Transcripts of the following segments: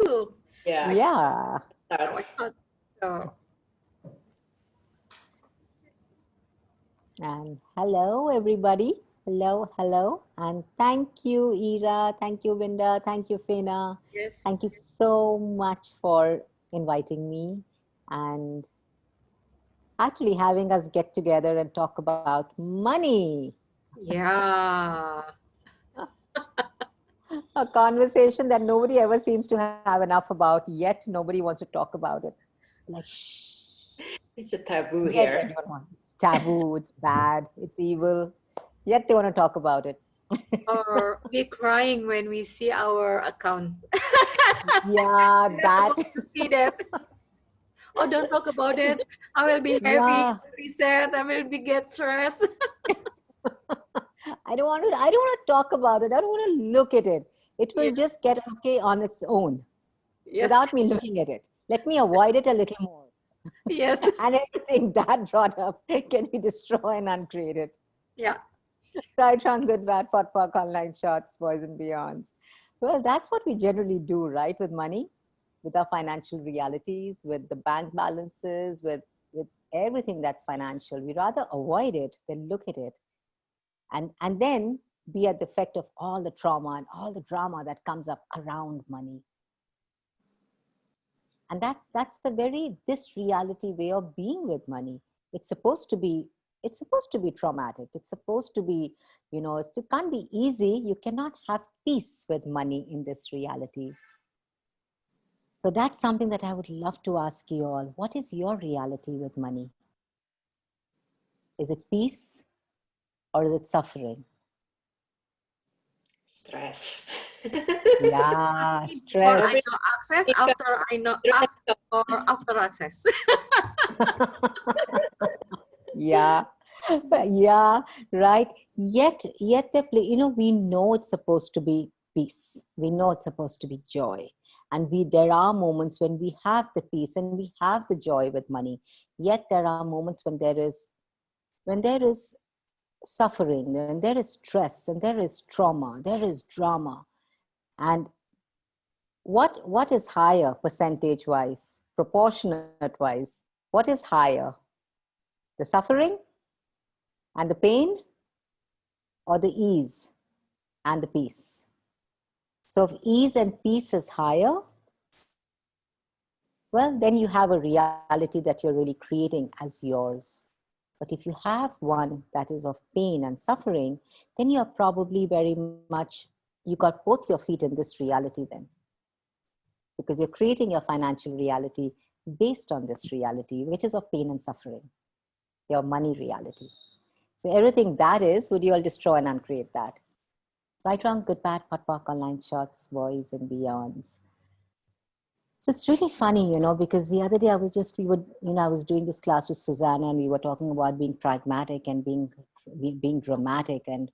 Cool. Yeah. Yeah. So I thought so. And hello, everybody. Hello, hello. And thank you, Ira. Thank you, Vinda. Thank you, Fina. Yes. Thank you so much for inviting me and actually having us get together and talk about money. Yeah. A conversation that nobody ever seems to have enough about, yet nobody wants to talk about it. Like, shh. It's a taboo Yet here. everyone wants. It's taboo, it's bad, it's evil. Yet they want to talk about it. Or we're crying when we see our account. Yeah, We're not that. supposed to see that. Oh, don't talk about it. I will be heavy, Yeah. be sad. I will be get stressed. I don't want to talk about it. I don't want to look at it. It Yeah. will just get okay on its own Yes. without me looking at it. Let me avoid it a little more. Yes. And everything that brought up can be destroyed and uncreated. Yeah. Right, wrong, good, bad, pot, pock, online shots, boys and beyonds. Well, that's what we generally do, right? With money, with our financial realities, with the bank balances, with everything that's financial. We rather avoid it than look at it. And then be at the effect of all the trauma and all the drama that comes up around money. And that's the very this reality way of being with money. It's supposed to be it's supposed to be traumatic. It's supposed to be, it can't be easy. You cannot have peace with money in this reality. So that's something that I would love to ask you all. What is your reality with money? Is it peace or is it suffering? Stress. Yeah, Before I stress. know access, after I know after or after access. Yeah. Yeah, right. Yet they play, we know it's supposed to be peace. We know it's supposed to be joy. And there are moments when we have the peace and we have the joy with money. Yet there are moments when there is suffering, and there is stress, and there is trauma, there is drama. And what is higher percentage wise, proportionate wise? What is higher? The suffering and the pain, or the ease and the peace? So if ease and peace is higher, well, then you have a reality that you're really creating as yours. But if you have one that is of pain and suffering, then you're probably very much, you got both your feet in this reality then. Because you're creating your financial reality based on this reality, which is of pain and suffering, your money reality. So everything that is, would you all destroy and uncreate that? Right, wrong, good, bad, pot, pock, online shots, boys and beyonds. So it's really funny, because the other day I was doing this class with Susanna and we were talking about being pragmatic and being dramatic. And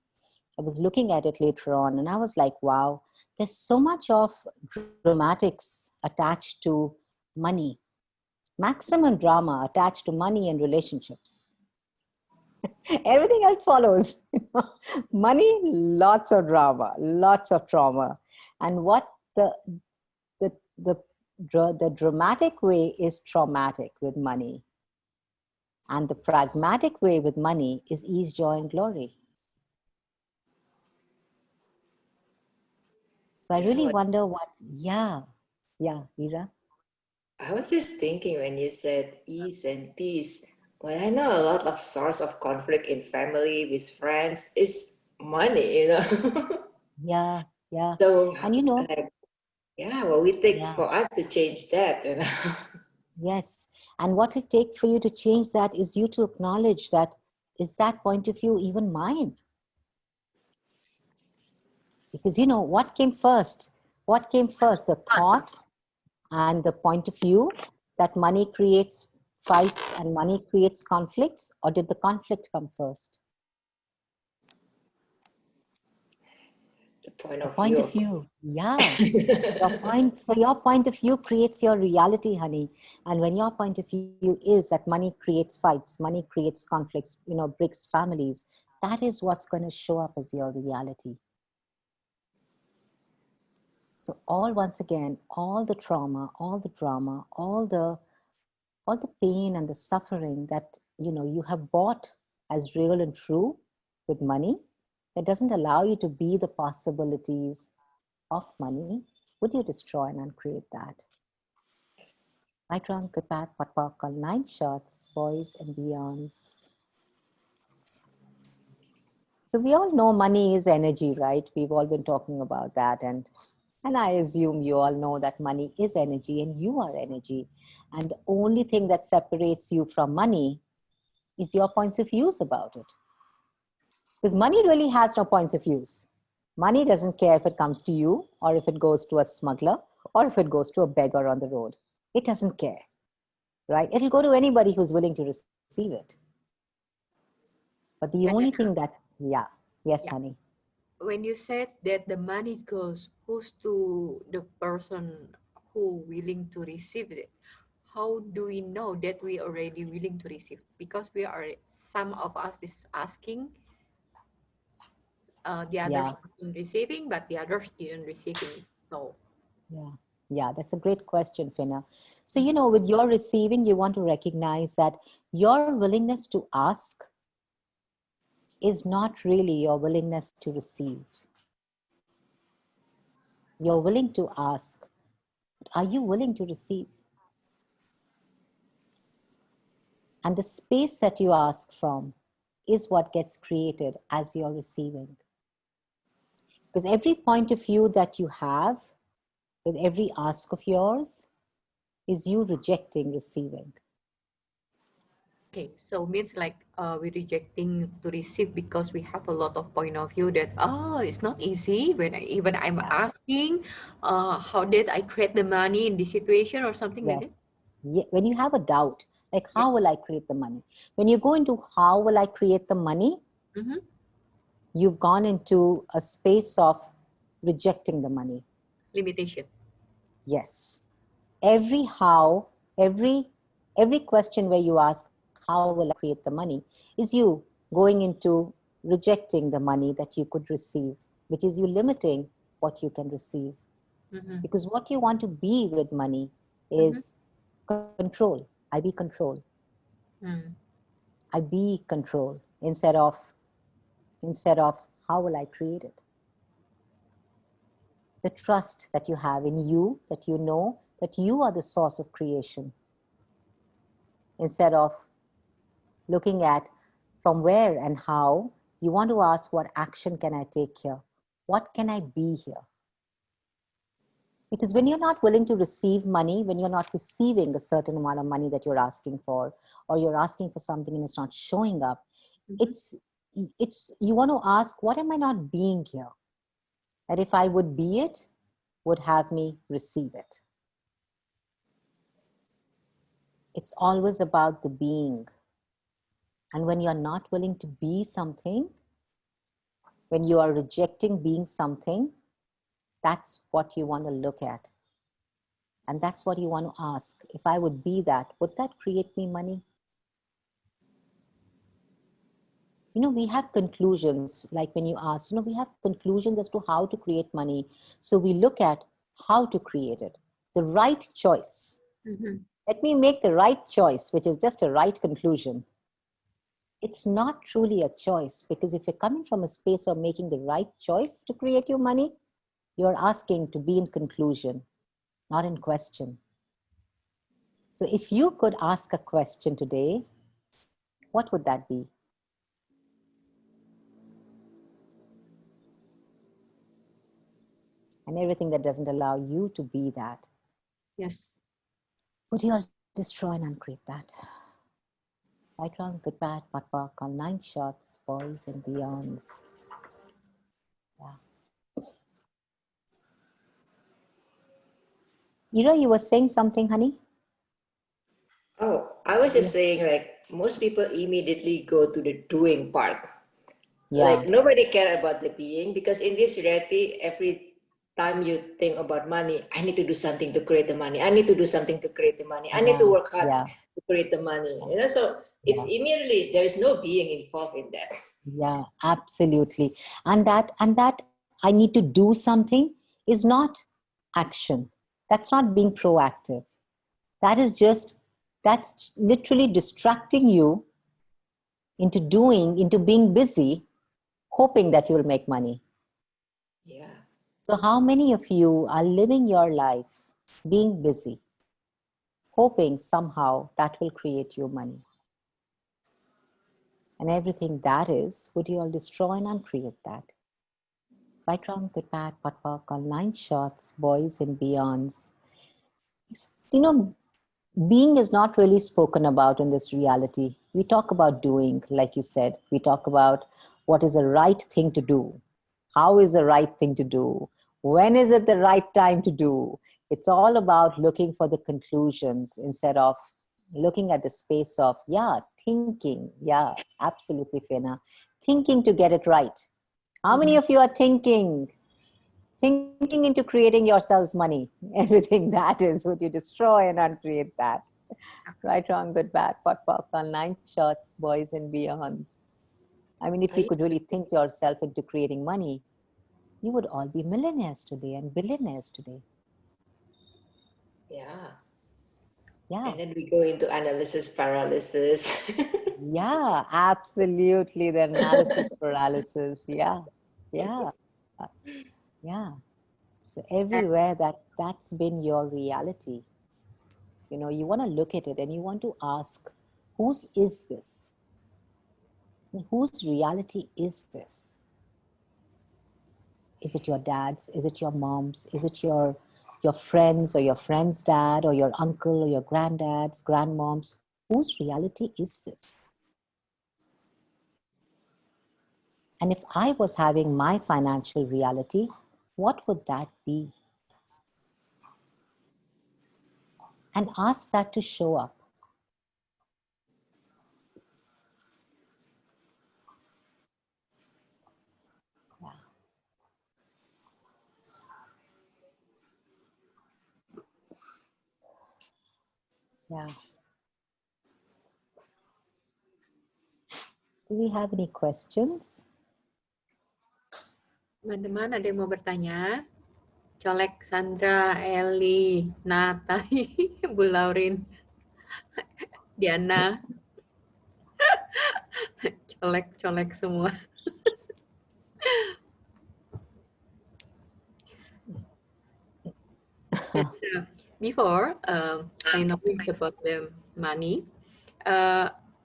I was looking at it later on and I was like, wow, there's so much of dramatics attached to money, maximum drama attached to money and relationships. Everything else follows. Money, lots of drama, lots of trauma. And what the the the the dramatic way is traumatic with money, and the pragmatic way with money is ease, joy, and glory. So I Yeah, really wonder yeah, Ira. I was just thinking when you said ease and peace. Well, I know a lot of source of conflict in family with friends is money. Yeah, yeah. So, And like, yeah, well, we take yeah, for us to change that. yes. And what it takes for you to change that is you to acknowledge that, is that point of view even mine? Because what came first? What came first? The thought and the point of view that money creates fights and money creates conflicts, or did the conflict come first? The point The of point view of of view, yeah. Your point of view creates your reality, honey. And when your point of view is that money creates fights, money creates conflicts, breaks families, that is what's going to show up as your reality. So once again, all the trauma, all the drama, all the pain and the suffering that you have bought as real and true with money, that doesn't allow you to be the possibilities of money, would you destroy and uncreate that? Right, wrong, good, bad, what, call 9 shots, boys and beyonds. So we all know money is energy, right? We've all been talking about that, and I assume you all know that money is energy and you are energy. And the only thing that separates you from money is your points of views about it. Because money really has no points of views. Money doesn't care if it comes to you or if it goes to a smuggler or if it goes to a beggar on the road. It doesn't care, right? It'll go to anybody who's willing to receive it. But the only thing that, yeah, yes, Yeah. honey. When you said that the money goes who's to the person who willing to receive it, how do we know that we already willing to receive? Because we are, some of us is asking, the others Yeah, receiving, but the others didn't receiving. So yeah, yeah, that's a great question, Finna. So, mhm. with your receiving, you want to recognize that your willingness to ask is not really your willingness to receive. You're willing to ask, but are you willing to receive? And the space that you ask from is what gets created as you're receiving. Because every point of view that you have with every ask of yours is you rejecting receiving. Okay, so means like we're rejecting to receive because we have a lot of point of view that it's not easy when I'm Yeah. asking how did I create the money in this situation or something like that. Yes. When you have a doubt, like Yeah. how will I create the money? When you go into how will I create the money, Mm-hmm. you've gone into a space of rejecting the money. Limitation. Yes. Every how, every question where you ask, how will I create the money, is you going into rejecting the money that you could receive, which is you limiting what you can receive. Mm-hmm. Because what you want to be with money Mm-hmm. is control. I be control. Mm. I be control instead of how will I create it. The trust that you have in you, that you know that you are the source of creation, instead of looking at from where and how, you want to ask what action can I take here? What can I be here? Because when you're not willing to receive money, when you're not receiving a certain amount of money that you're asking for, or you're asking for something and it's not showing up, Mm-hmm. it's you want to ask, what am I not being here? That if I would be it, would have me receive it. It's always about the being. And when you're not willing to be something, when you are rejecting being something, that's what you want to look at. And that's what you want to ask. If I would be that, would that create me money? We have conclusions, like when you ask, we have conclusions as to how to create money. So we look at how to create it, the right choice. Mm-hmm. Let me make the right choice, which is just a right conclusion. It's not truly a choice, because if you're coming from a space of making the right choice to create your money, you're asking to be in conclusion, not in question. So if you could ask a question today, what would that be? And everything that doesn't allow you to be that, Yes. would you all destroy and uncreate that? Right, wrong, good, bad, what, what, on 9 shots, boys and beyonds. Yeah. Ira, you were saying something, honey? Oh, I was Yeah. just saying, like, most people immediately go to the doing part. Yeah. Like, nobody care about the being, because in this reality, every time you think about money, I need to do something to create the money. I need to do something to create the money. I need to Yeah. work hard Yeah. to create the money. So it's Yeah. immediately, there is no being involved in that. Yeah, absolutely. And that I need to do something is not action. That's not being proactive. That is just, that's literally distracting you into being busy, hoping that you'll make money. Yeah. So how many of you are living your life being busy, hoping somehow that will create you money? And everything that is, would you all destroy and uncreate that? Right, wrong, good, bad, pot, pock, all 9 shots, boys and beyonds. You know, being is not really spoken about in this reality. We talk about doing, like you said. We talk about what is the right thing to do. How is the right thing to do? When is it the right time to do? It's all about looking for the conclusions instead of looking at the space of, yeah, thinking. Yeah, absolutely, Fina. Thinking to get it right. How many of you are thinking into creating yourselves money? Everything that is, would you destroy and uncreate that? Right, wrong, good, bad, pot, popcorn, 9 shots, boys and beyonds. I mean, if I you used could to really think, think yourself into creating money, you would all be millionaires today and billionaires today. yeah. Yeah, And then we go into analysis paralysis. yeah, absolutely. The analysis paralysis. Yeah, yeah, yeah. So And everywhere that's been your reality, you know, you want to look at it and you want to ask, whose is this? Whose reality is this? Is it your dad's? Is it your mom's? Is it your friends or your friend's dad or your uncle or your granddad's, grandmom's? Whose reality is this? And if I was having my financial reality, what would that be? And ask that to show up. Yeah. Yeah. Do we have any questions? teman-teman ada yang mau bertanya? Colek, Sandra, Eli, Natai, Bu Laurin, Diana. Colek semua. Before, I know it's about the money.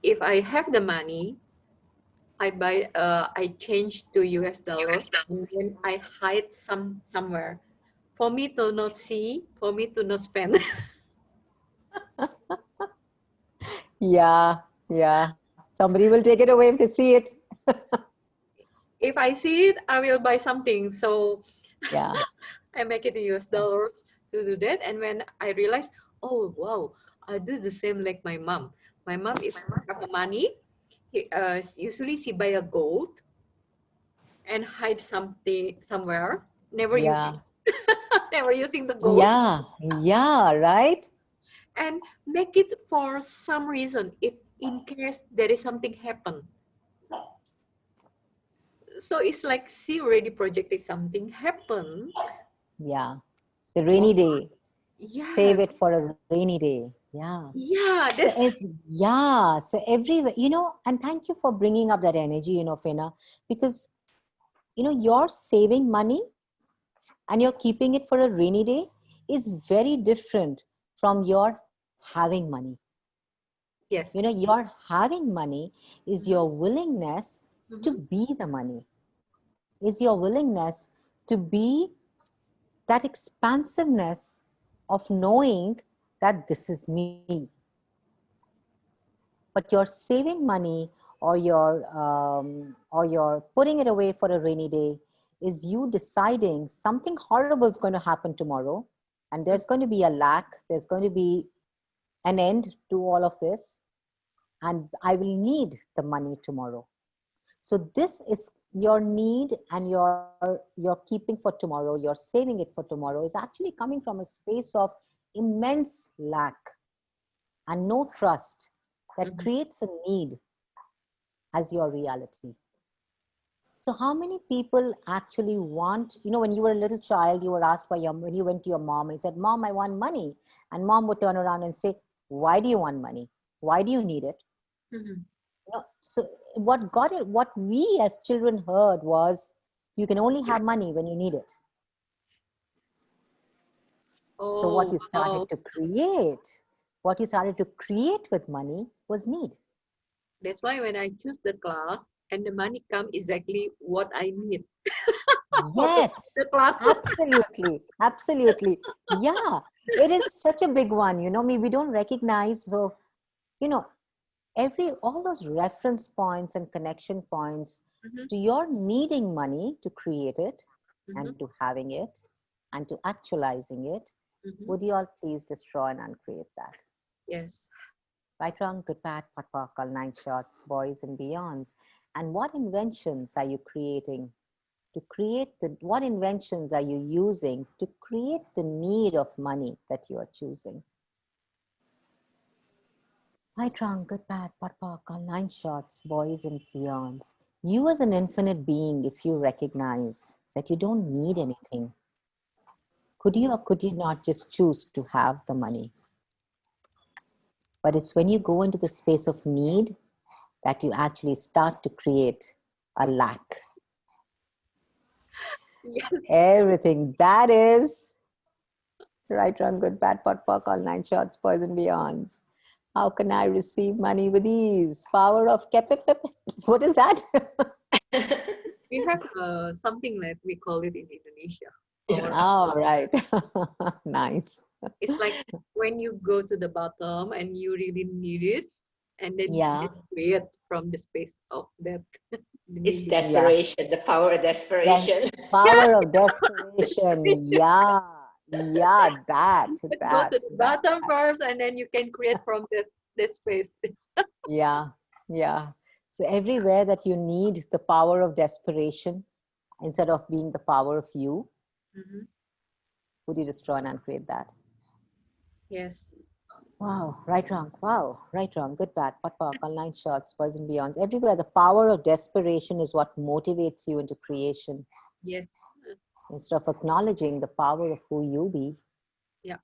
If I have the money, I change to US dollars and then I hide somewhere for me to not see, for me to not spend. Yeah, yeah. Somebody will take it away if they see it. If I see it, I will buy something. So Yeah. I make it in US dollars to do that. And when I realize, oh wow, I do the same like my mom. My mom, if she have the money, usually she buy a gold and hide something somewhere, never using, Yeah. never using the gold, Yeah. Yeah. Right? and make it for some reason. If in case there is something happen, so it's like she already projected something happen. Yeah. The Wow. rainy day. Save Yes, it for a rainy day. Yeah. yeah, So that's yeah. So every, you know, and thank you for bringing up that energy, you know, Fina, because, you know, you're saving money and you're keeping it for a rainy day is very different from your having money. yes. You know, your having money is Mhm, your willingness to mhm. be the money, is your willingness to be that expansiveness of knowing that this is me. But you're saving money or you're putting it away for a rainy day is you deciding something horrible is going to happen tomorrow, and there's going to be a lack, there's going to be an end to all of this, and I will need the money tomorrow. So this is your need, and you're keeping for tomorrow, you're saving it for tomorrow, is actually coming from a space of immense lack and no trust that Mhm. creates a need as your reality. So how many people actually want, when you were a little child, you were asked by when you went to your mom and you said, Mom, I want money. And mom would turn around and say, why do you want money? Why do you need it? Mhm. So what we as children heard was, you can only have money when you need it. So Oh, wow. what you started to create with money was need. That's why when I choose the class and the money come exactly what I need for Yes, the class. absolutely, absolutely. Yeah, it is such a big one. We don't recognize. So, you know, all those reference points and connection points Mhm, to your needing money to create it mhm, and to having it and to actualizing it, mhm. would you all please destroy and uncreate that? Yes. Right, wrong, good, bad, pot, all nine shots, boys and beyonds. And what inventions are you creating what inventions are you using to create the need of money that you are choosing? Right, wrong, good, bad, pot, all nine shots, boys and beyonds. You as an infinite being, if you recognize that you don't need anything, could you or could you not just choose to have the money? But it's when you go into the space of need that you actually start to create a lack. Yes. Everything that is right, wrong, good, bad, pot, all nine shots, boys and beyonds. How can I receive money with ease? Power of what is that? We have something like we call it in Indonesia. Power of Oh, right. Nice. It's like when you go to the bottom and you really need it, and then Yeah, you create from the space of that the It's need. yeah. desperation, the power of Then desperation. Yeah, power of desperation. Yeah, yeah, that, let's go that, to the that. bottom first, and then you can create from that space. Yeah, yeah. So everywhere that you need the power of desperation instead of being the power of you, Mhm. would you destroy and uncreate that? Yes, Wow, right, wrong. Wow, right, wrong. Good, bad, pot, park, online shots, boys and beyonds. Everywhere, the power of desperation is what motivates you into creation. yes, Instead of acknowledging the power of who you be, yeah.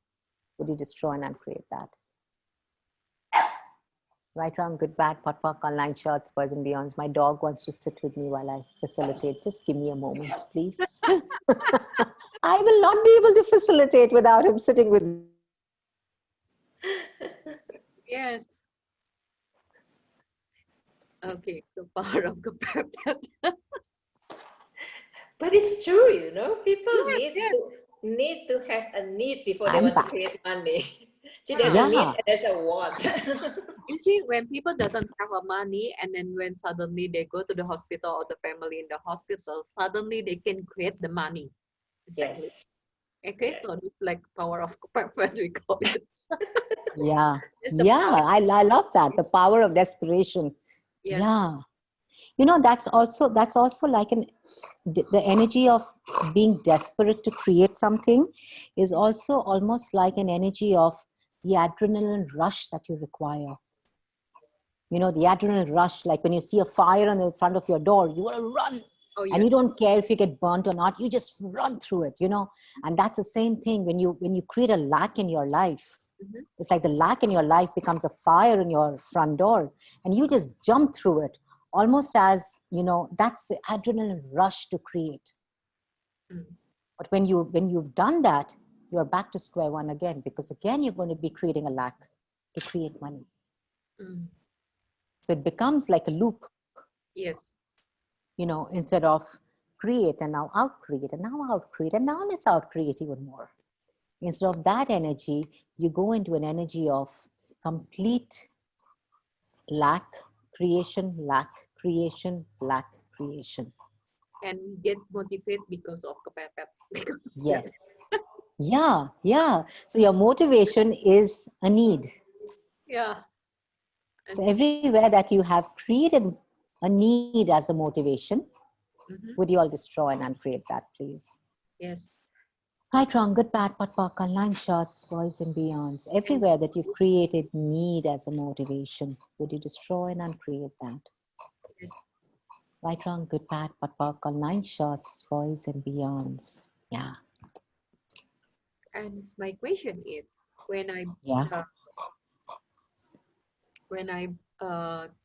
would you destroy and uncreate that? Right, wrong, good, bad, pot, park, online shots, boys and beyonds. My dog wants to sit with me while I facilitate. Just give me a moment, please. I will not be able to facilitate without him sitting with me. Yes. Okay, the power of compassion. But it's true, you know, people Yes, yes. need to have a need before they I'm want to back. create money. See, there's a Yeah. need Yeah, and there's a want. You see, when people doesn't have a money, and then when suddenly they go to the hospital or the family in the hospital, suddenly they can create the money. Exactly. Yes, Okay, yes. so it's like power of compassion, we call it. yeah, It's the yeah. power. I love that. The power of desperation. Yes. Yeah. That's also like the energy of being desperate to create something is also almost like an energy of the adrenaline rush that you require. The adrenaline rush, like when you see a fire on the front of your door, you want to run, Oh, and yes. you don't care if you get burnt or not, you just run through it. And that's the same thing when you create a lack in your life. Mhm. It's like the lack in your life becomes a fire in your front door, and you just jump through it, almost as that's the adrenaline rush to create. Mm. But when you've done that, you're back to square one again, because again you're going to be creating a lack to create money. Mm. So it becomes like a loop, Yes. instead of create and now out create and now out create and now let's out create even more. Instead of that energy, you go into an energy of complete lack, creation, lack, creation, lack, creation. And we get motivated because of compassion. Because of that. Yes. Yeah, yeah. So your motivation is a need. Yeah. So And everywhere that you have created a need as a motivation, mhm. would you all destroy and uncreate that, please? Yes. Right, wrong, good, bad, pot, park, online shots, boys and beyonds. And Everywhere that you've created need as a motivation, would you destroy and uncreate that? yes. Right, wrong, good, bad, pot, pock, all 9 shots, boys and beyonds. Yeah. And my question is, when I Yeah. uh, when I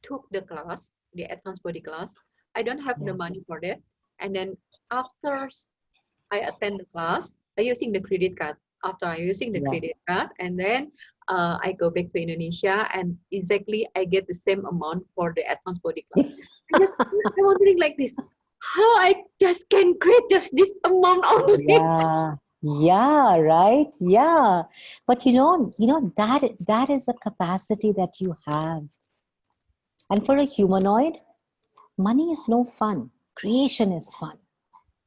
took the class, the advanced body class, I don't have the Yeah. money for that. And then after I attend the class, I using the credit card. After I using the Yeah. credit card, and then I go back to Indonesia, and exactly I get the same amount for the advanced body class. I'm wondering like this, how I just can create just this amount only. Yeah. Yeah, right. Yeah. But that is a capacity that you have. And for a humanoid, money is no fun. Creation is fun.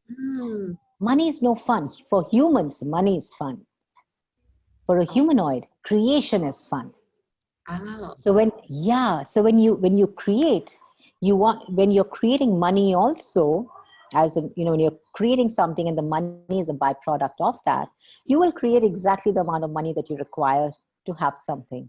Hmm. Money is no fun. For humans, money is fun. For a Oh, humanoid, creation is fun. ah, So when you create, when you're creating money also, when you're creating something and the money is a byproduct of that, you will create exactly the amount of money that you require to have something.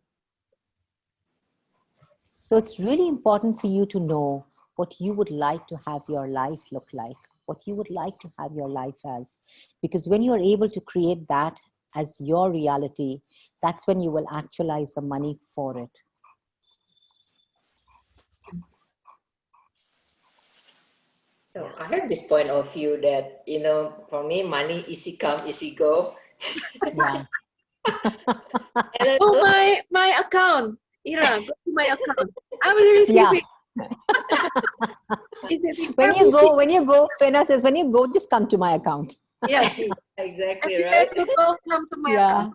So it's really important for you to know what you would like to have your life look like, what you would like to have your life as. Because when you're able to create that as your reality, that's when you will actualize the money for it. So I have this point of view that, for me, money easy come, easy go. Yeah. And then, oh my account, Ira, go to my account. I will receive Yeah. it. Receiving When you everything. go, when you go, Fina says, when you go, just come to my account. Yes, exactly, everywhere right? you go, come to my Yeah. account.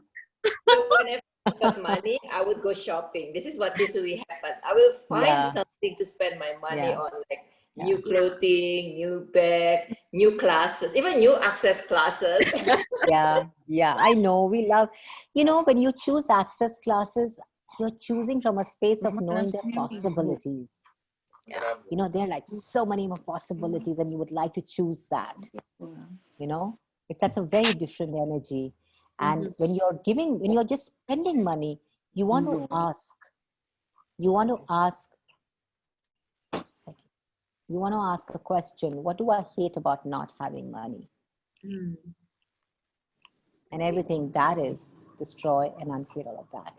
So whenever I got money, I would go shopping. This is what usually happen. I will find Yeah. something to spend my money Yeah. on, like Yeah. new clothing, new bag, new classes, even new access classes. Yeah. Yeah. I know. We love, when you choose access classes, you're choosing from a space of knowing the possibilities. Yeah. There are like so many more possibilities, and you would like to choose that. you know that's a very different energy. And Mhm. when you're just spending money, you want to ask you want to ask just a second, you want to ask a question: what do I hate about not having money? Mm. And everything that is destroy and uncreate all of that.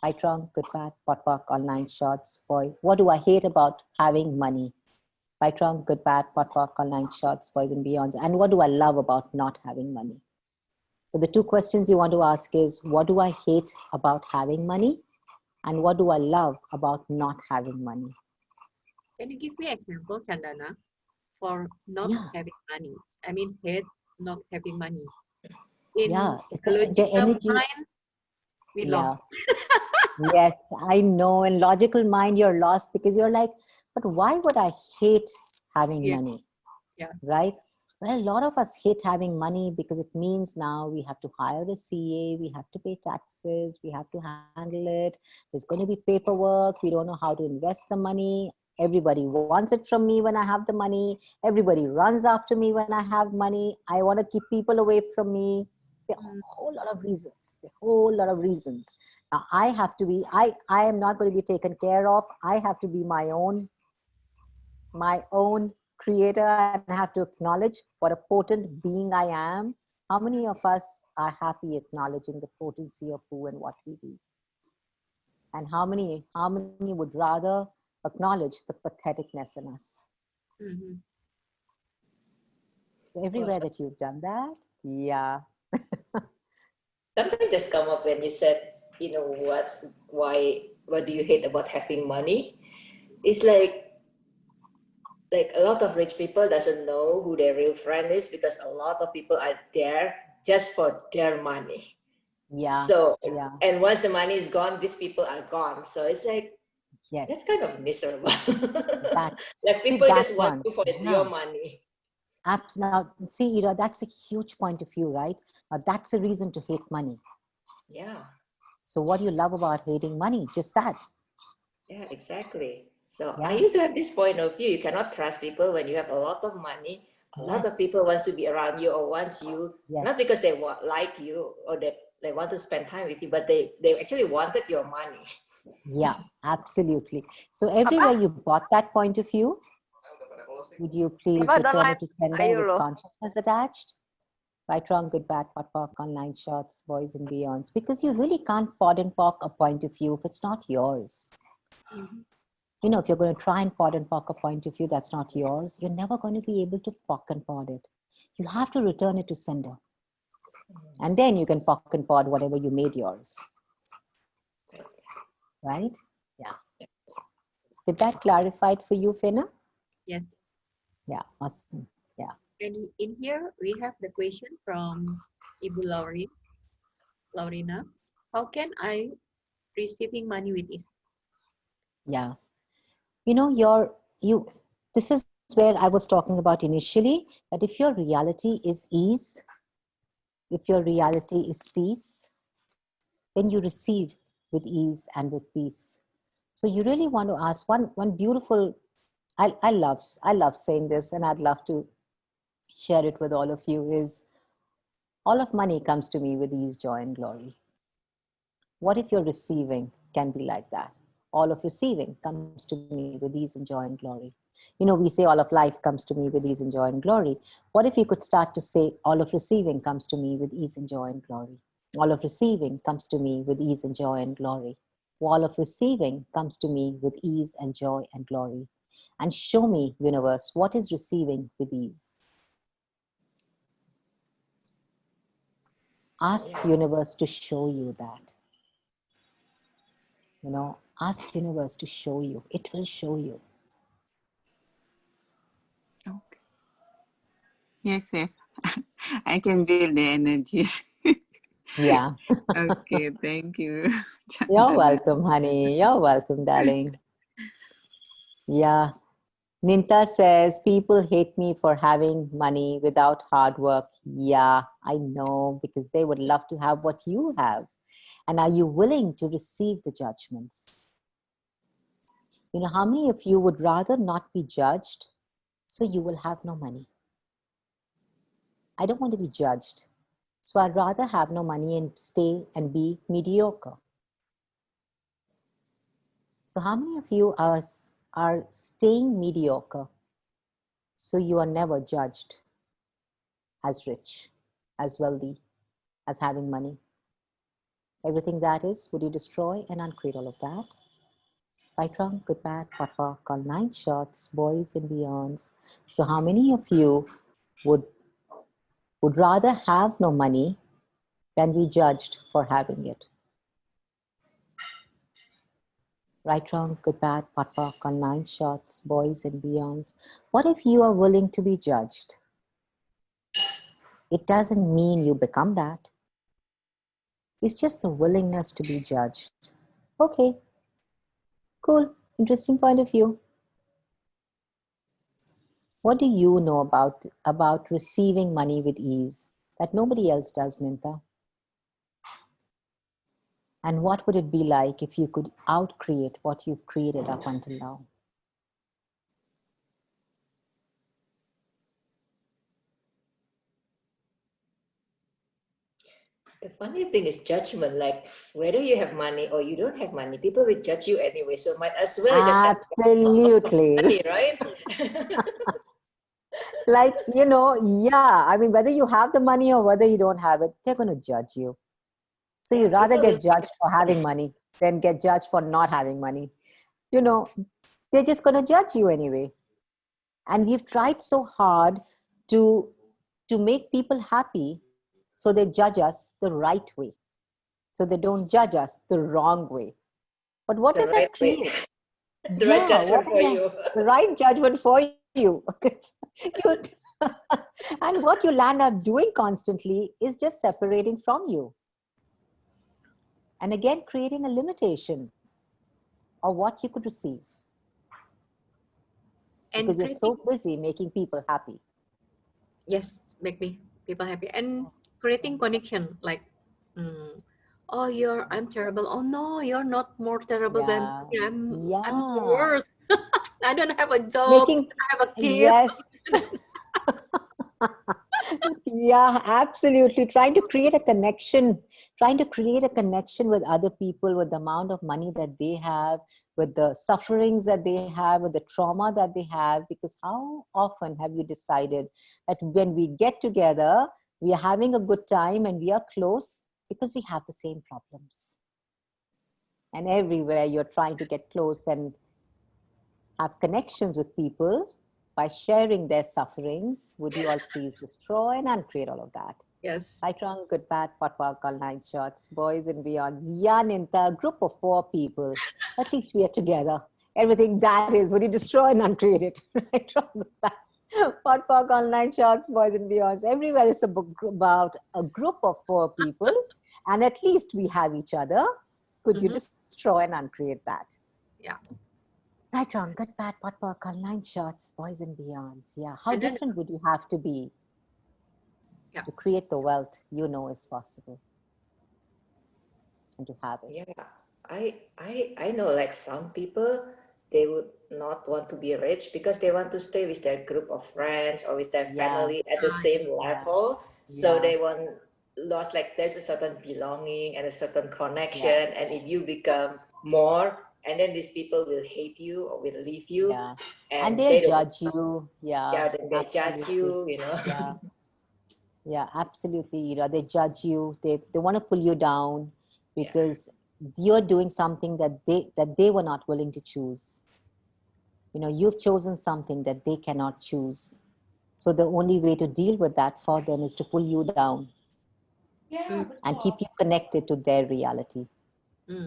Right, wrong, good, bad, pot, pock, all 9 shots, boy. What do I hate about having money? Right, wrong, good, bad, pot, pock, all 9 shots, boys and beyonds. And what do I love about not having money? So the 2 questions you want to ask is, what do I hate about having money? And what do I love about not having money? Can you give me example, Chandana, for not Yeah, having money? I mean, hate not having money. In yeah. It's the the logical energy. mind, we lost. Yeah. Yes, I know. In logical mind, you're lost because you're like, but why would I hate having Yeah, money? yeah. Right? Well, a lot of us hate having money because it means now we have to hire a CA, we have to pay taxes, we have to handle it. There's going to be paperwork. We don't know how to invest the money. Everybody wants it from me when I have the money. Everybody runs after me when I have money. I want to keep people away from me. There are a Mm. whole lot of reasons. There are a whole lot of reasons. Now I have to be, I am not going to be taken care of. I have to be my own creator and have to acknowledge what a potent being I am. How many of us are happy acknowledging the potency of who and what we be? And how many would rather acknowledge the patheticness in us? Mhm. So Well, everywhere that you've done that, yeah. something just come up when you said, what do you hate about having money? It's like a lot of rich people doesn't know who their real friend is, because a lot of people are there just for their money. Yeah, So, yeah, and once the money is gone, these people are gone. So it's like, that's kind yes. of miserable. That, Like see, people that just want one, you for your yeah. money. Now, see, that's a huge point of view, right? Now, that's a reason to hate money. Yeah, So what do you love about hating money? Just that. yeah, exactly. So I Yeah. used to have this point of view. You cannot trust people when you have a lot of money. A lot of Yes. people wants to be around you or wants you, not Yes. because they like you or they want to spend time with you, but they actually wanted your money. Yeah, absolutely. So everywhere Papa, you got that point of view, Would you please Apa return online? it to sender Ayo with loh. consciousness attached? Right, wrong, good, bad, pot, pock, online shots, boys and beyonds. Because you really can't pod and pock a point of view if it's not yours. Mhm. You know, if you're going to try and pod and pock a point of view that's not yours, you're never going to be able to pock and pod it. You have to return it to sender. And then you can pock and pod whatever you made yours. Right? Yeah. Did that clarify it for you, Finna? Yes. Yeah, awesome. Yeah. And in here we have the question from Ibu Laurina. How can I receiving money with ease? Yeah. You know, this is where I was talking about initially, that if your reality is ease, if your reality is peace, then you receive with ease and with peace. So you really want to ask one beautiful, I love saying this, and I'd love to share it with all of you, is all of money comes to me with ease, joy, and glory. What if your receiving can be like that? All of receiving comes to me with ease and joy and glory. You know, we say all of life comes to me with ease and joy and glory. What if you could start to say all of receiving comes to me with ease and joy and glory? All of receiving comes to me with ease and joy and glory. All of receiving comes to me with ease and joy and glory. And show me, universe, what is receiving with ease? Ask universe to show you that. You know, ask universe to show you. It will show you. Okay. Yes, yes. I can feel the energy. Yeah. Okay, thank you, You're Chandana. welcome, honey. You're welcome, darling. Yeah. Ninta says, people hate me for having money without hard work. Yeah, I know, because they would love to have what you have. And are you willing to receive the judgments? You know, how many of you would rather not be judged so you will have no money? I don't want to be judged. So I'd rather have no money and stay and be mediocre. So how many of you are staying mediocre so you are never judged as rich, as wealthy, as having money? Everything that is, would you destroy and uncreate all of that? Right, wrong, good, bad, papa, call 9 shots, boys and beyonds. So how many of you would rather have no money than be judged for having it? Right, wrong, good, bad, papa, call 9 shots, boys and beyonds. What if you are willing to be judged? It doesn't mean you become that. It's just the willingness to be judged. Okay, cool, interesting point of view. What do you know about receiving money with ease that nobody else does, Ninta? And what would it be like if you could outcreate what you've created up until now? The funny thing is judgment. Like whether you have money or you don't have money, people will judge you anyway. So might as well just have Absolutely. money, right? Like, you know, yeah. I mean, whether you have the money or whether you don't have it, they're going to judge you. So you rather People will, get judged for having money than get judged for not having money. You know, they're just going to judge you anyway. And we've tried so hard to make people happy, so they judge us the right way. So they don't judge us the wrong way. But what the does right that way, create? the right Yeah, what judgment is for that? you. The right judgment for you. You and what you land up doing constantly is just separating from you. And again, creating a limitation of what you could receive And because you're creating, so busy making people happy. yes, make me people happy. And creating connection, like, mm, oh, I'm terrible. Oh no, you're not more terrible than Yeah. me. I'm Yeah. worse. I don't have a job. Making, I have a kid. yes. Yeah, absolutely. Trying to create a connection with other people, with the amount of money that they have, with the sufferings that they have, with the trauma that they have. Because how often have you decided that when we get together, we are having a good time and we are close because we have the same problems. And everywhere you're trying to get close and have connections with people by sharing their sufferings. Would you all please destroy and uncreate all of that? Yes. Right, wrong, good, bad, pot, walk, all nine shots, boys and beyond. Yan in the group of 4 people. At least we are together. Everything that is, would you destroy and uncreate it? Right, wrong, good, bad. Pot, walk, all nine shots, boys and beyonds. Everywhere is a book about a group of 4 people, and at least we have each other. Could you destroy and uncreate that? Yeah. Right, wrong, good, bad, pot, walk, all nine shots, boys and beyonds. Yeah, how And then, different would you have to be yeah. to create the wealth you know is possible and to have it? Yeah, I know like some people they would not want to be rich because they want to stay with their group of friends or with their Yeah, family at the same yeah, level. So yeah, they want lost like there's a certain belonging and a certain yeah, connection. And if you become more, and then these people will hate you or will leave you, yeah. And and they'll they don't. judge you. Yeah, Yeah, then they judge absolutely. you. You know. Yeah, yeah, absolutely. You know, they judge you. They want to pull you down Yeah. because you're doing something that they were not willing to choose. You know, you've chosen something that they cannot choose. So the only way to deal with that for them is to pull you down Mm, and keep you connected to their reality. mm.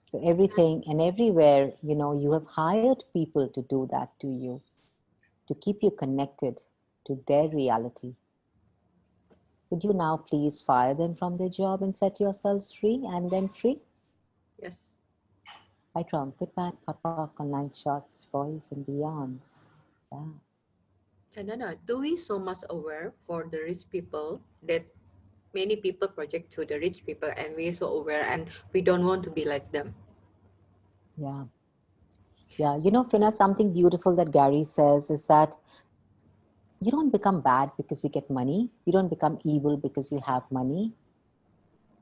So everything and everywhere, you know, you have hired people to do that to you, to keep you connected to their reality. Would you now please fire them from their job and set yourselves free and then free? Yes. I Trump, good bad, papa, online shots, boys and beyonds. Yeah. Chandana, do we so much aware for the rich people that many people project to the rich people and we're so aware and we don't want to be like them? Yeah. Yeah. You know, Finna, something beautiful that Gary says is that you don't become bad because you get money. You don't become evil because you have money.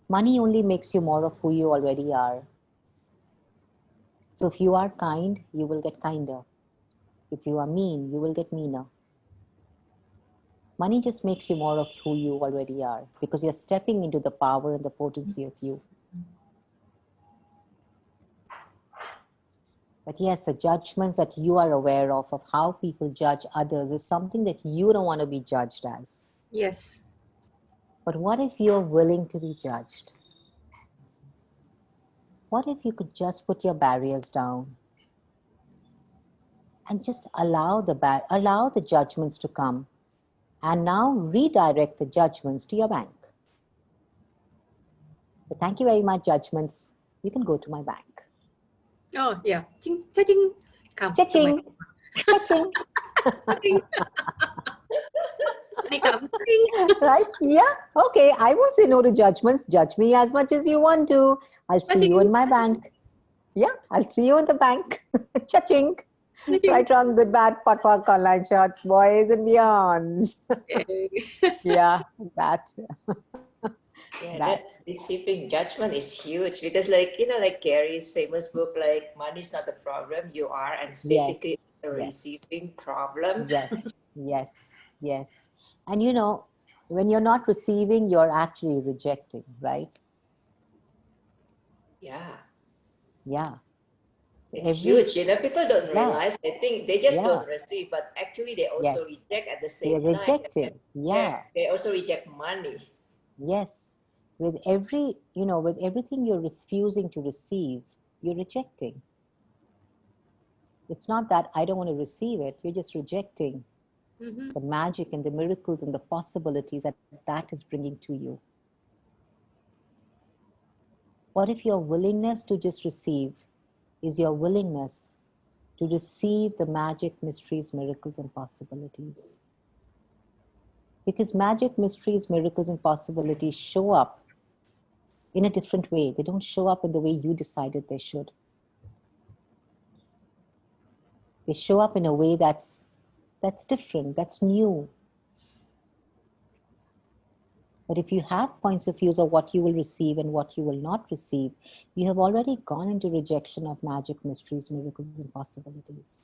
Money only makes you more of who you already are. So if you are kind, you will get kinder. If you are mean, you will get meaner. Money just makes you more of who you already are because you're stepping into the power and the potency of you. But yes, the judgments that you are aware of how people judge others, is something that you don't want to be judged as. Yes. But what if you're willing to be judged? What if you could just put your barriers down and just allow the judgments to come, and now redirect the judgments to your bank? So thank you very much, judgments. You can go to my bank. Oh, yeah. Ching, cha-ching. Come to my Cha-ching, cha-ching. cha-ching. Money come. Cha-ching. Right? Yeah. Okay. I won't say no to judgments. Judge me as much as you want to. I'll see you in Cha-ching. my bank. Yeah. I'll see you in the bank. Cha-ching. Cha-ching. Right, wrong, good, bad, pot, walk, online shots, boys and beyonds. Okay. Yeah. That. Yeah, That. that deceiving judgment is huge because, like, you know, like Gary's famous book, like, money is not the problem, you are, and it's basically Yes. a Yes. receiving problem. Yes. Yes. Yes. And you know, when you're not receiving, you're actually rejecting, right? Yeah, Yeah. So it's every, huge. You know, people don't yeah. realize, they think they just Yeah. don't receive, but actually, they Yes. also reject at the They're same time. rejecting. Yeah, Yeah. they also reject money. Yes. With every, you know, with everything you're refusing to receive, you're rejecting. It's not that I don't want to receive it, you're just rejecting Mm-hmm. the magic and the miracles and the possibilities that that is bringing to you. What if your willingness to just receive is your willingness to receive the magic, mysteries, miracles, and possibilities? Because magic, mysteries, miracles, and possibilities show up in a different way. They don't show up in the way you decided they should. They show up in a way that's different, that's new. But if you have points of views of what you will receive and what you will not receive, you have already gone into rejection of magic, mysteries, miracles, and possibilities.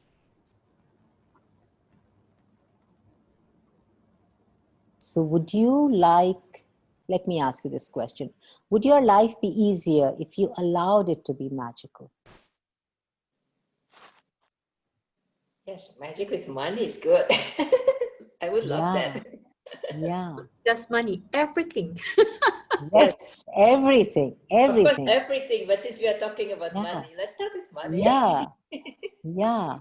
So would you like, let me ask you this question. Would your life be easier if you allowed it to be magical? Yes, magic with money is good. I would love Yeah, that. yeah. Just money, everything. Yes, Yes, everything, of course, everything. everything. But since we are talking about Yeah, money, let's start with money. yeah, yeah.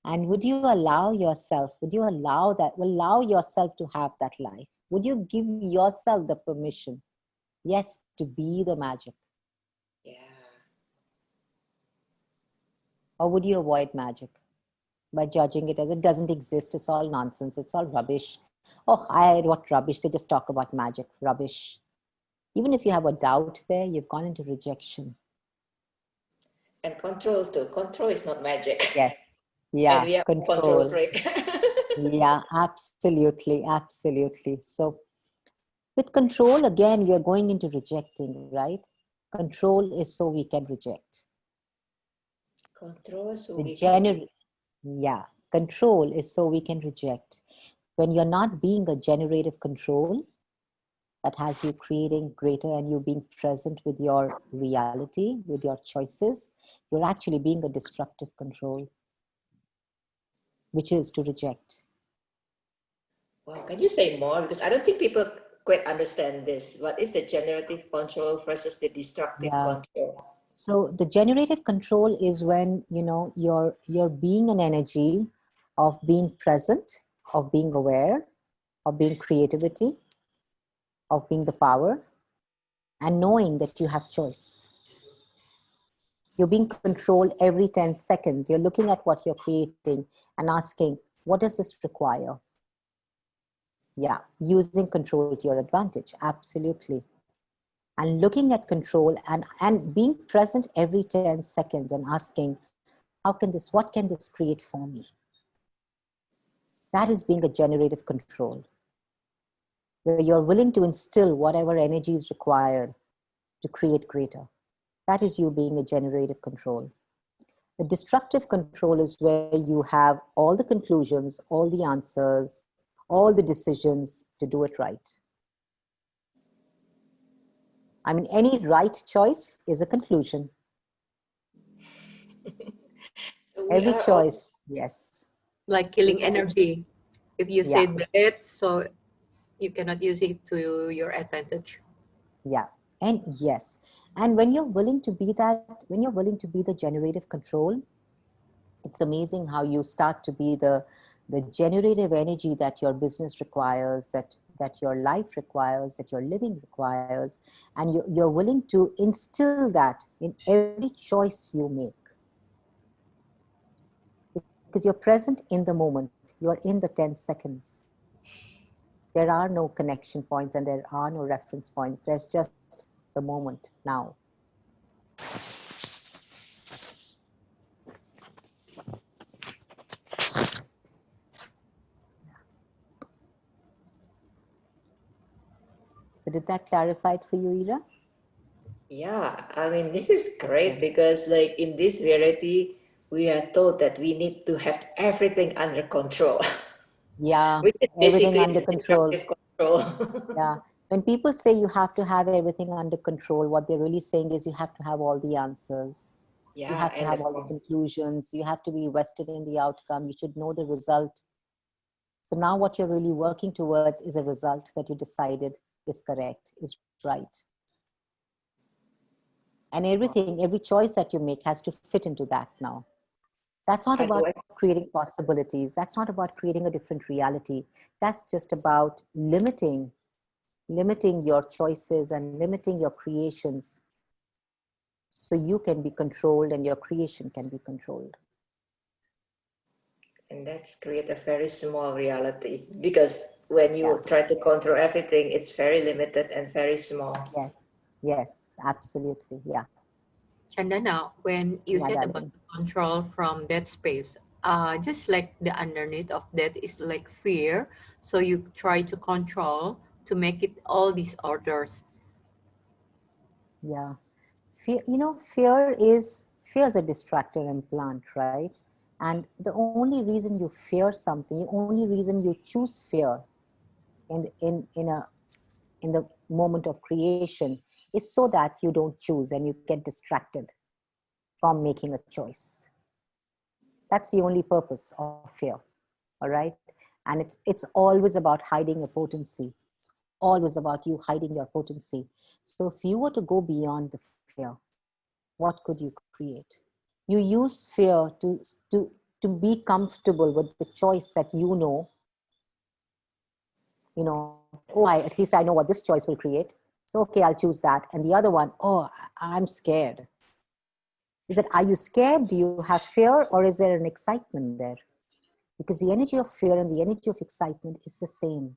And would you allow yourself, would you allow yourself to have that life? Would you give yourself the permission, yes, to be the magic? Yeah. Or would you avoid magic by judging it as it doesn't exist, it's all nonsense, it's all rubbish? Oh, what rubbish, they just talk about magic, rubbish. Even if you have a doubt there, you've gone into rejection. And control too. Control is not magic. Yes, And yeah, we are control control. freak. Yeah, absolutely, absolutely. So with control, again, you're going into rejecting, right? Control is so we can reject. Control so The we can read. yeah, control is so we can reject. When you're not being a generative control that has you creating greater and you being present with your reality, with your choices, you're actually being a destructive control, which is to reject. Wow, can you say more? Because I don't think people quite understand this. What is the generative control versus the destructive Yeah. control? So the generative control is when, you know, you're being an energy of being present, of being aware, of being creativity, of being the power, and knowing that you have choice. You're being controlled every 10 seconds. You're looking at what you're creating and asking, what does this require? Yeah, using control to your advantage. Absolutely. And looking at control and being present every 10 seconds and asking, what can this create for me? That is being a generative control, where you're willing to instill whatever energy is required to create greater. That is you being a generative control. The destructive control is where you have all the conclusions, all the answers, all the decisions to do it right. I mean, any right choice is a conclusion. So we Every are all, choice, yes. Like we killing are, energy. If you Yeah, say that, so you cannot use it to your advantage. yeah. And yes. And when you're willing to be that, when you're willing to be the generative control, it's amazing how you start to be the generative energy that your business requires, that your life requires, that your living requires, and you're willing to instill that in every choice you make, because you're present in the moment, you're in the 10 seconds. There are no connection points and there are no reference points. There's just the moment now. So did that clarify it for you, Ira? yeah, I mean, this is great Okay. because, like, in this reality, we are told that we need to have everything under control, Yeah, which is everything basically under the control. destructive control. Yeah. When people say you have to have everything under control, what they're really saying is you have to have all the answers. You Yeah, have to and have the all the conclusions. You have to be vested in the outcome. You should know the result. So now what you're really working towards is a result that you decided is correct, is right. And everything, every choice that you make has to fit into that now. That's not about otherwise, creating possibilities. That's not about creating a different reality. That's just about limiting your choices and limiting your creations so you can be controlled and your creation can be controlled. and that's create a very small reality because when Yeah. you try to control everything, it's very limited and very small. Yes. Yes. Absolutely. Yeah. Chandana, when you Yeah, said about darling. the control from that space, just like the underneath of that is like fear. So you try to control to make it all these orders. Yeah. Fear is a distractor implant, right? And the only reason you fear something, the only reason you choose fear in the moment of creation is so that you don't choose and you get distracted from making a choice. That's the only purpose of fear. All right. And it's always about hiding your potency. It's always about you hiding your potency. So if you were to go beyond the fear, what could you create? You use fear to be comfortable with the choice that that, oh, at least I know what this choice will create. So, okay, I'll choose that. And the other one, oh, I'm scared. Is that, are you scared? Do you have fear? Or is there an excitement there? Because the energy of fear and the energy of excitement is the same.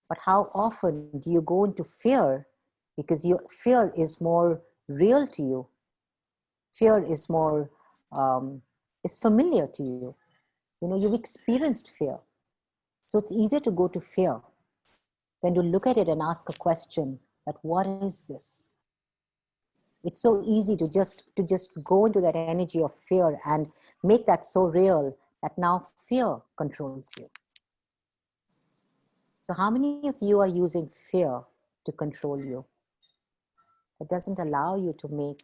But how often do you go into fear because your fear is more real to you? Fear is more, is familiar to you. You've experienced fear. So it's easier to go to fear than to look at it and ask a question, that what is this? It's so easy to just go into that energy of fear and make that so real that now fear controls you. So how many of you are using fear to control you? That doesn't allow you to make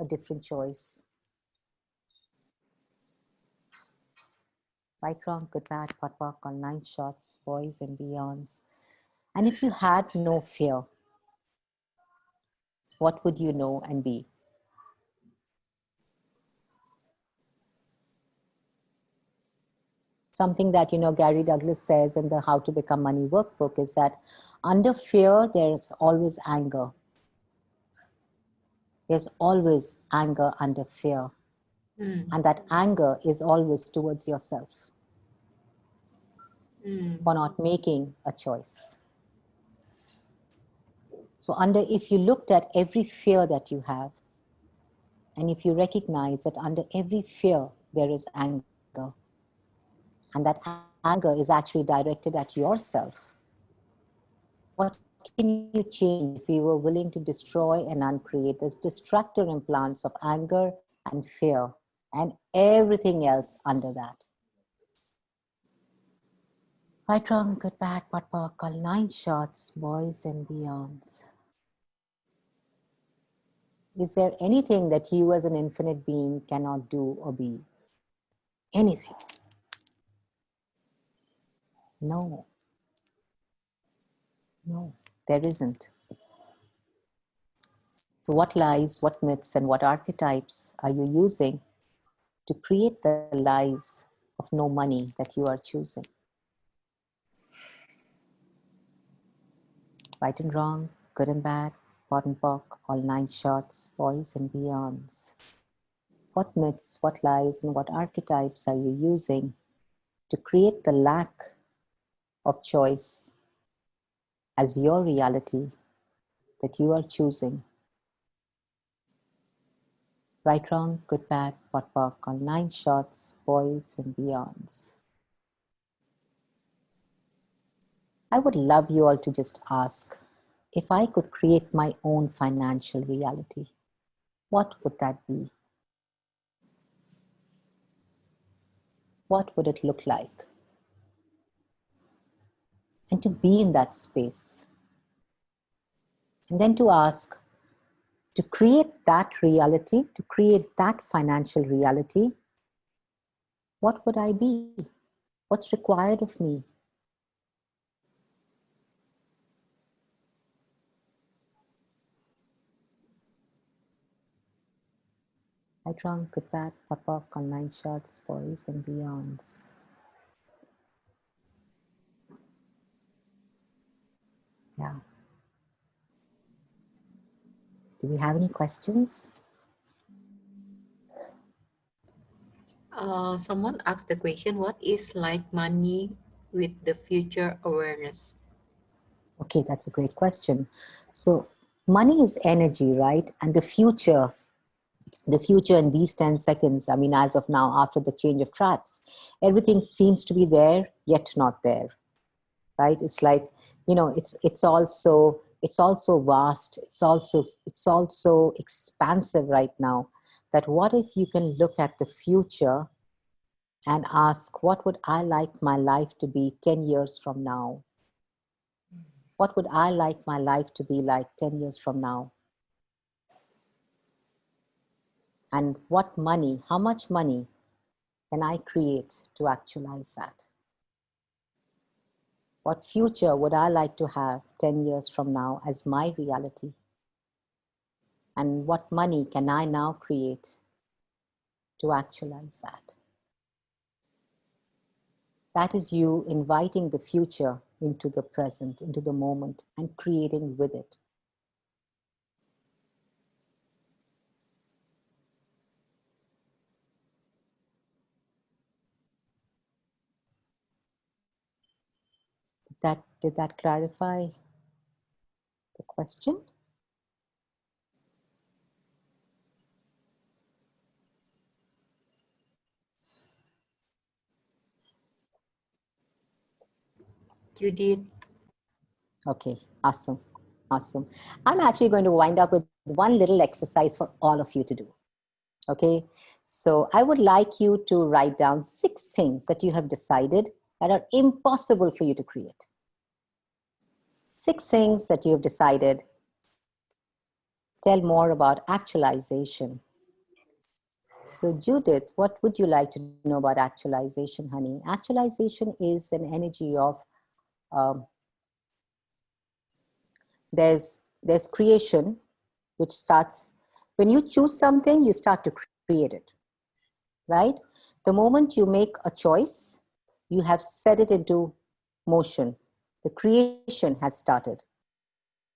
a different choice. Right, wrong, good, bad, pot, pock, all 9 shots, boys and beyonds. And if you had no fear, what would you know and be? Something that, Gary Douglas says in the How to Become Money workbook is that under fear, there's always anger. There's always anger under fear. And that anger is always towards yourself for not making a choice. So if you looked at every fear that you have, and if you recognize that under every fear, there is anger, and that anger is actually directed at yourself, what can you change if you were willing to destroy and uncreate those distractor implants of anger and fear and everything else under that? Right, wrong, good, bad, pot, pock, all 9 shots, boys and beyonds. Is there anything that you as an infinite being cannot do or be? Anything? No. No, there isn't. So what lies, what myths, and what archetypes are you using to create the lies of no money that you are choosing? Right and wrong, good and bad, pot and pock, all 9 shots, boys and beyonds. What myths, what lies, and what archetypes are you using to create the lack of choice as your reality that you are choosing? Right, wrong, good, bad, pot, pock, all 9 shots, boys and beyonds. I would love you all to just ask, if I could create my own financial reality, what would that be? What would it look like? And to be in that space. And then to ask, to create that reality, to create that financial reality, what would I be? What's required of me? I drunk, good, bad, pot, pock, on 9 shots, boys and beyonds. Yeah. Do we have any questions? Someone asked the question, what is like money with the future awareness? Okay, that's a great question. So money is energy, right? And the future in these 10 seconds, I mean, as of now, after the change of tracks, everything seems to be there, yet not there, right? It's like it's also vast. It's also expansive right now. That what if you can look at the future and ask, what would I like my life to be 10 years from now? What would I like my life to be like 10 years from now? And how much money can I create to actualize that? What future would I like to have 10 years from now as my reality? And what money can I now create to actualize that? That is you inviting the future into the present, into the moment, and creating with it. Did that clarify the question? You did. Okay, awesome. I'm actually going to wind up with one little exercise for all of you to do. Okay, so I would like you to write down 6 things that you have decided that are impossible for you to create. 6 things that you have decided. Tell more about actualization. So Judith, what would you like to know about actualization, honey? Actualization is an energy of, there's creation, which starts, when you choose something, you start to create it, right? The moment you make a choice, you have set it into motion. The creation has started.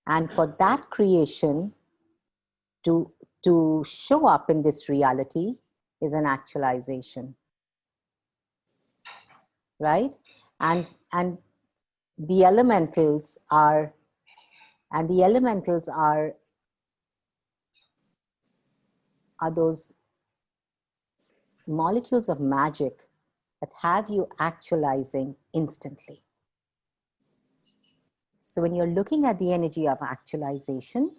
And for that creation to show up in this reality is an actualization, right? And the elementals are those molecules of magic that have you actualizing instantly. So when you're looking at the energy of actualization,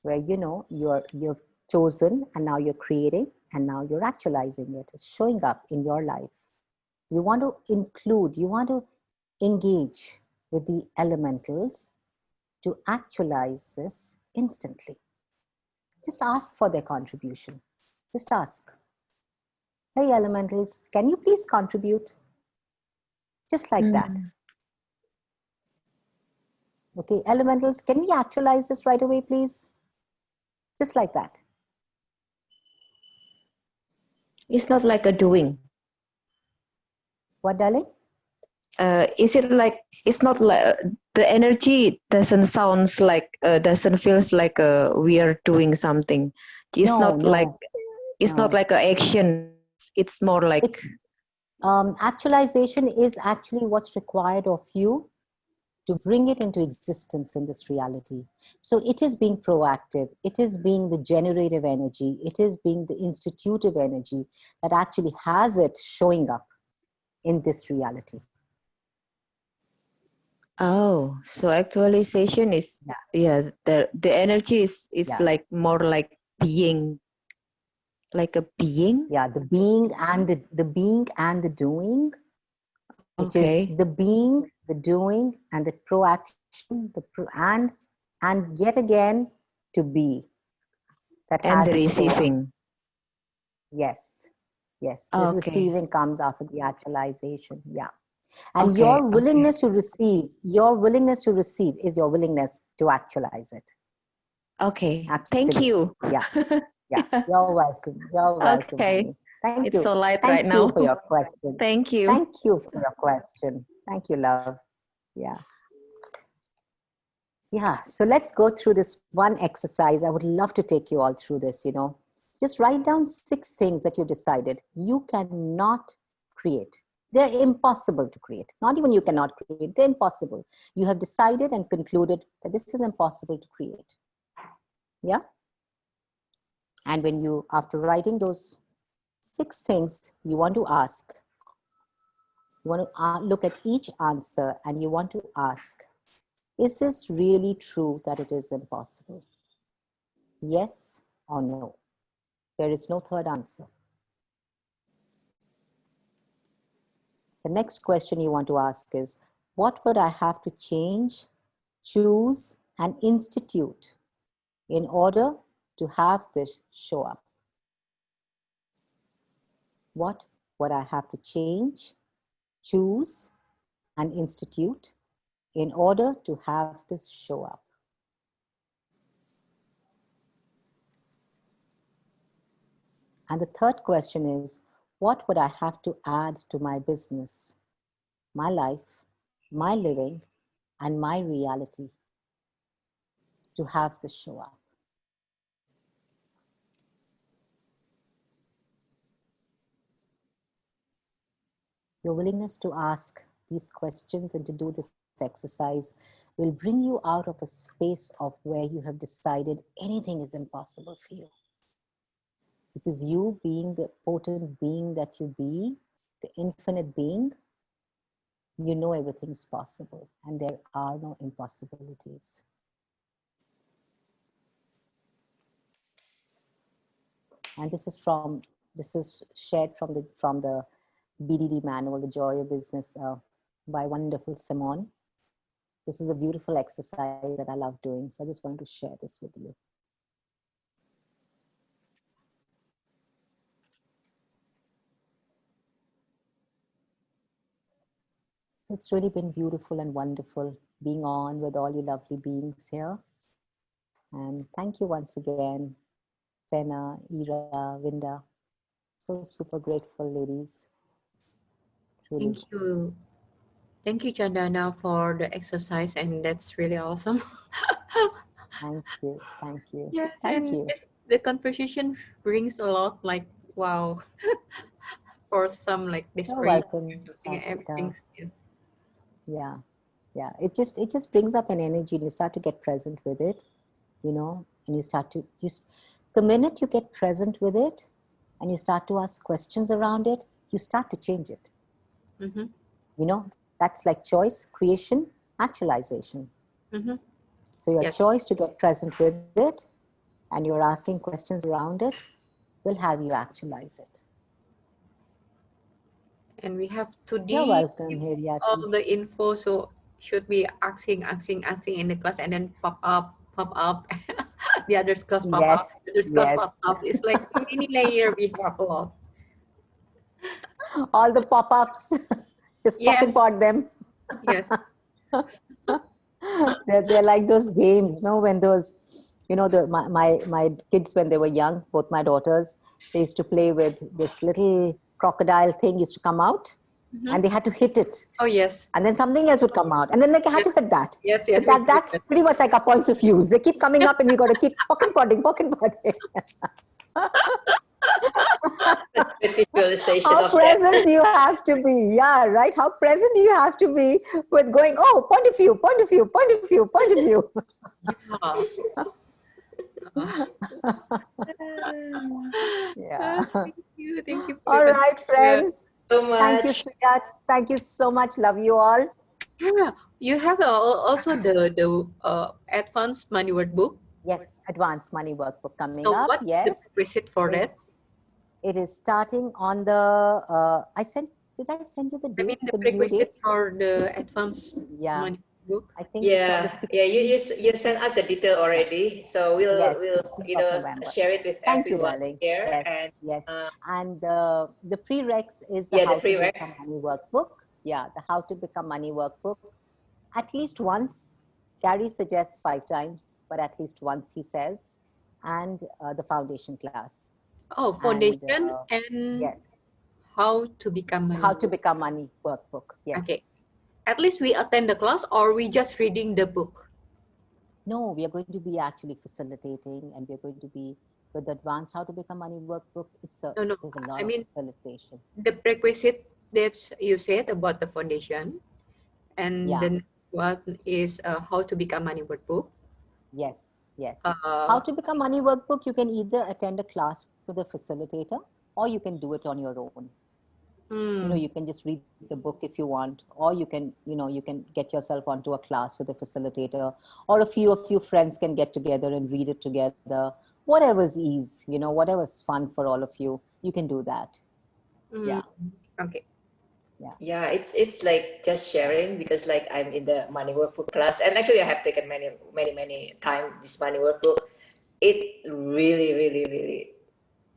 where you've chosen and now you're creating and now you're actualizing it, it's showing up in your life. You want to engage with the elementals to actualize this instantly. Just ask for their contribution. Just ask, hey elementals, can you please contribute? Just like that. Okay, elementals, can we actualize this right away, please? Just like that. It's not like a doing. What, darling? Is it like, it's not like the energy doesn't sounds like doesn't feels like we are doing something. It's not like an action. It's more like actualization is actually what's required of you to bring it into existence in this reality. So it is being proactive. It is being the generative energy. It is being the institutive energy that actually has it showing up in this reality. Oh, so actualization is the energy is like more like being, like a being. Yeah, the being and the doing, which is the being, the doing, and the proaction, and yet again to be. That and has the it show up. receiving. Yes. The receiving comes after the actualization. Yeah. And Okay, your willingness to receive is your willingness to actualize it. Okay. Absolutely. Thank you. Yeah. You're welcome. Okay. Honey. Thank It's you. so light Thank right you now. for your question. Thank you. Thank you for your question. Thank you, love. Yeah. So let's go through this one exercise. I would love to take you all through this, Just write down 6 things that you decided you cannot create. They're impossible to create. Not even you cannot create, they're impossible. You have decided and concluded that this is impossible to create. Yeah? And when you, after writing those 6 things, you want to ask, you want to look at each answer and you want to ask, Is this really true that it is impossible? Yes or no? There is no third answer. The next question you want to ask is, what would I have to change, choose, and institute in order to have this show up? What would I have to change, choose, and institute in order to have this show up? And the third question is, what would I have to add to my business, my life, my living, and my reality to have this show up? Your willingness to ask these questions and to do this exercise will bring you out of a space of where you have decided anything is impossible for you. Because you, being the potent being that you be, the infinite being, you know everything's possible and there are no impossibilities. And this is shared from the BDD manual, The Joy of Business, by wonderful Simone. This is a beautiful exercise that I love doing. So I just wanted to share this with you. It's really been beautiful and wonderful being on with all you lovely beings here. And thank you once again, Fena, Ira, Vinda. So super grateful, ladies. Truly. Thank you. Thank you, Chandana, for the exercise, and that's really awesome. Thank you. Thank you. Yes, Thank and you. the conversation brings a lot, like, wow, for some like You're desperation or welcome, something, Satvika. everything is. Yeah. Yeah. It just brings up an energy and you start to get present with it, you know, and you start to the minute you get present with it and you start to ask questions around it, you start to change it. Mm-hmm. You know, that's like choice, creation, actualization. Mm-hmm. So your Yes. choice to get present with it and you're asking questions around it will have you actualize it. And we have to You're deep welcome, Hiriati. all the info, so should be asking in the class and then pop up. The others class pop up, Yes, the others class yes. pop up. It's like many layer we have a lot. All the pop-ups, just pock Yes, and pot them. yes, They're like those games, when those, my kids, when they were young, both my daughters, they used to play with this little crocodile thing used to come out mm-hmm. and they had to hit it. Oh yes, And then something else would come out. And then they had yes, to hit that. yes, yes. But that's pretty much like our points of views. They keep coming up and we got to keep pocket potting. With visualization How of that. present you have to be. Yeah, right? How present you have to be with going, oh, point of view, point of view, point of view, point of view. Yeah. Yeah. Thank you for All the right, yeah. friends. So Thank you, much. sweethearts. Thank you so much. Love you all. Yeah, you have also the advanced money workbook. Yes, advanced money workbook coming So up. what's the Yes. prerequisite for that? It is starting on the, did I send you the I mean, dates, the the new prerequisite dates? for the advanced Yeah, money book. I think it's on the Yeah, yeah. You 16th. you sent us the detail Yeah. already, so we'll Yes, we'll 16th of November. share it with Thank you, everyone darling. here. Yes, And yes. uh, And the prereqs is the yeah, the How to prereq. Become Money workbook. Yeah, the How to Become Money workbook. At least once. Gary suggests 5 times, but at least once he says. And the foundation class. Oh, And foundation and yes, how to become How money. to Become Money workbook. Okay. Yes. At least we attend the class, or we just reading the book. No, we are going to be actually facilitating, and we are going to be with the advanced How to Become Money workbook. No. There's a lot I of mean, facilitation. the prerequisite that you said about the foundation, and Yeah. then what is how to become money workbook. Yes, yes. How Uh, to Become Money workbook, you can either attend a class with a facilitator or you can do it on your own. Mm. You can just read the book if you want, or you can get yourself onto a class with a facilitator, or a few of your friends can get together and read it together. Whatever's ease, whatever's fun for all of you, you can do that. Mm. Yeah. Okay. Yeah, it's like just sharing, because like I'm in the money workbook class, and actually I have taken many time this money workbook. It really, really, really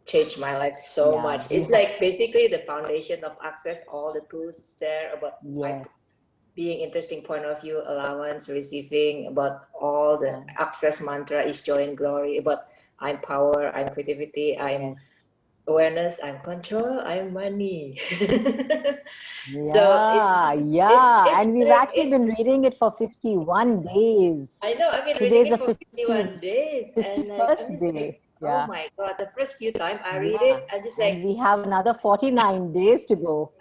changed my life so Yeah, much. we It's like basically the foundation of access, all the tools there about I yes. being interesting point of view, allowance, receiving, about all the Yeah. access mantra is joy and glory, about I'm power, I'm creativity, I'm Yes. awareness, I'm control, I'm money. So Yeah, yeah. it's And we've like actually it's been reading it for 51 I days. know I've been reading Today's it the for 51 days, and like I'm 51st just day. like, oh Yeah. my god, the first few time I read Yeah. it, I'm just And like, we have another 49 days to go.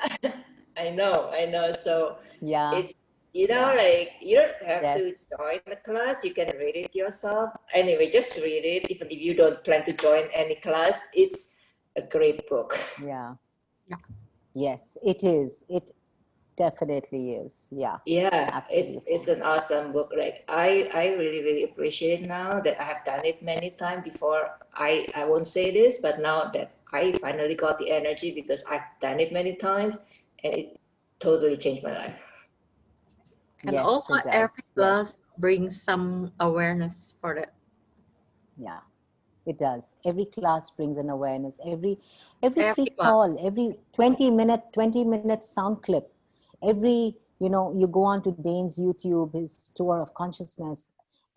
I know. So Yeah. it's Yeah. like you don't have Yes. to join the class. You can read it yourself. Anyway, just read it. Even if you don't plan to join any class, it's a great book. Yeah. Yeah. Yes, it is. It definitely is. Yeah. Yeah, it's Absolutely. an awesome book. Like I really appreciate now that I have done it many times before. I won't say this, but now that I finally got the energy because I've done it many times, and it totally changed my life. And Yes, also it every does. class Yes. brings some awareness for that. Yeah. It does. Every class brings an awareness. Every free Every class. call, every 20-minute sound clip, every, you go on to Dane's YouTube, his tour of consciousness.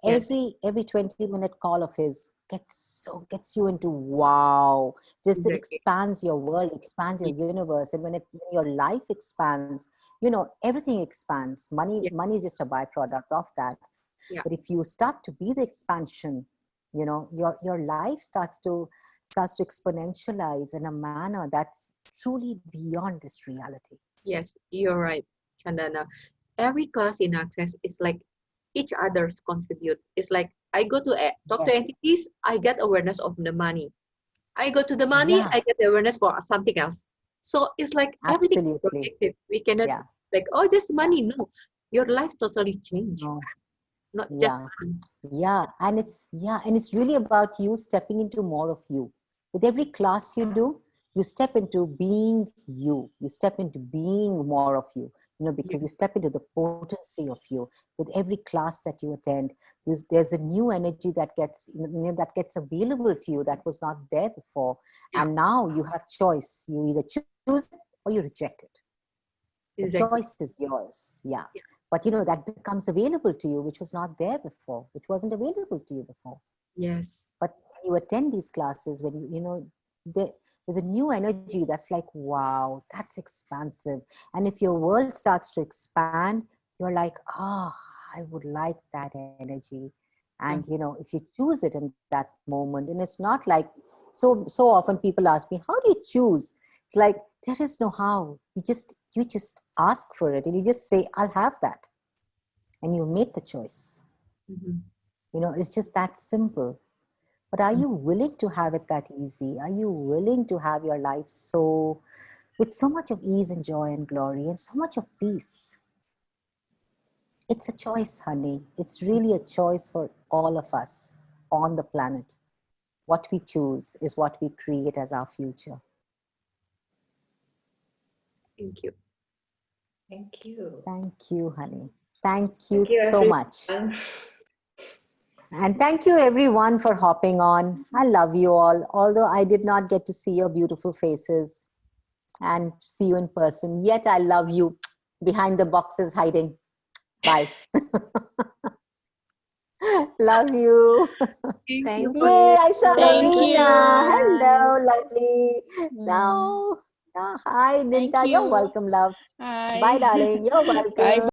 Yes. Every 20-minute call of his gets you into wow. Just it Exactly. expands your world, expands your Ye- universe. And when your life expands, everything expands. Money Yeah. money is just a byproduct of that. Yeah. But if you start to be the expansion, your life starts to exponentialize in a manner that's truly beyond this reality. Yes. You're right, Chandana. Every class in Access is like each other's contribute. It's like I go to talk to Yes. entities, I get awareness of the money. I go to the money, Yeah. I get the awareness for something else. So it's like everything is Absolutely. connected. We cannot Yeah. like, oh, just Yeah. money. No, your life totally changed, No. not just Yeah. money. And it's really about you stepping into more of you. With every class you do, you step into being you. You step into being more of you. Because you Yes, step into the potency of you. With every class that you attend, there's a new energy that gets available to you that was not there before. yeah, And now you have choice. You either choose it or you reject it. The exactly. choice is yours. Yeah. Yeah. But that becomes available to you, which was not there before, which wasn't available to you before. Yes, But when you attend these classes, when there's a new energy that's like, wow, that's expansive. And if your world starts to expand, you're like, I would like that energy. And yes, if you choose it in that moment, and it's not like, so often people ask me, how do you choose? It's like, there is no how. You just ask for it, and you just say, I'll have that, and you make the choice. hmm It's just that simple. But are you willing to have it that easy? Are you willing to have your life with so much of ease and joy and glory and so much of peace? It's a choice, honey. It's really a choice for all of us on the planet. What we choose is what we create as our future. thank you. Thank you. Thank you, honey. Thank you Thank you, so much. everyone. And thank you, everyone, for hopping on. I love you all. Although I did not get to see your beautiful faces and see you in person, yet I love you behind the boxes hiding. Bye. Love you. Thank you Thank for Yay, I saw you. Thank Marina. you. Hello, lovely. Mm. No. Hi, Thank Ninta. You're you. welcome, love. Bye, Hi. darling. You're Bye welcome.